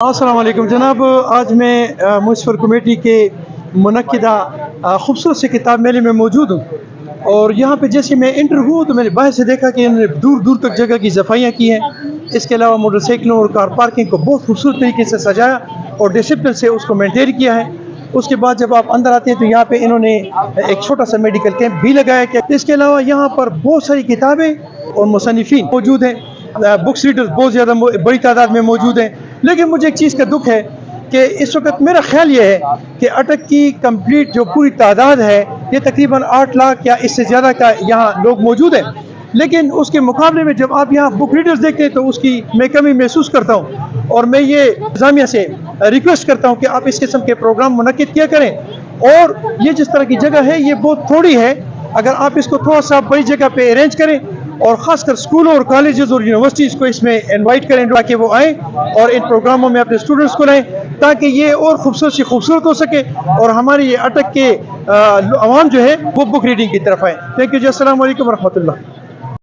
अस्सलाम वालेकुम जनाब, आज मैं म्यूनसिपल कमेटी के मुनक्किदा खूबसूरत से किताब मेले में मौजूद हूँ। और यहाँ पे जैसे मैं इंटर हुआ तो मैंने बाहर से देखा कि इन्होंने दूर दूर तक जगह की सफाइयाँ की हैं। इसके अलावा मोटरसाइकिलों और कार पार्किंग को बहुत खूबसूरत तरीके से सजाया और डिसिप्लिन से उसको मेंटेन किया है। उसके बाद जब आप अंदर आते हैं तो यहाँ पे इन्होंने एक छोटा सा मेडिकल कैंप भी लगाया है। इसके अलावा यहाँ पर बहुत सारी किताबें और मुसन्निफीन मौजूद हैं। बुक्स रीडर्स बहुत ज़्यादा बड़ी तादाद में मौजूद हैं। लेकिन मुझे एक चीज़ का दुख है कि इस वक्त मेरा ख्याल ये है कि अटक की कंप्लीट जो पूरी तादाद है ये तकरीबन 8 लाख या इससे ज़्यादा का यहाँ लोग मौजूद हैं। लेकिन उसके मुकाबले में जब आप यहाँ बुक रीडर्स देखते हैं तो उसकी मैं कमी महसूस करता हूँ। और मैं ये इंतज़ामिया से रिक्वेस्ट करता हूँ कि आप इस किस्म के प्रोग्राम मुनक्किद किया करें। और ये जिस तरह की जगह है ये बहुत थोड़ी है, अगर आप इसको थोड़ा सा बड़ी जगह पे अरेंज करें और ख़ासकर स्कूलों और कॉलेजेस और यूनिवर्सिटीज़ को इसमें इनवाइट करें ताकि वो आएँ और इन प्रोग्रामों में अपने स्टूडेंट्स को लाएँ ताकि ये और खूबसूरत से खूबसूरत हो सके और हमारी ये अटक के आवाम जो है वो बुक रीडिंग की तरफ आए। थैंक यू जी। अस्सलाम वालेकुम व रहमतुल्लाह।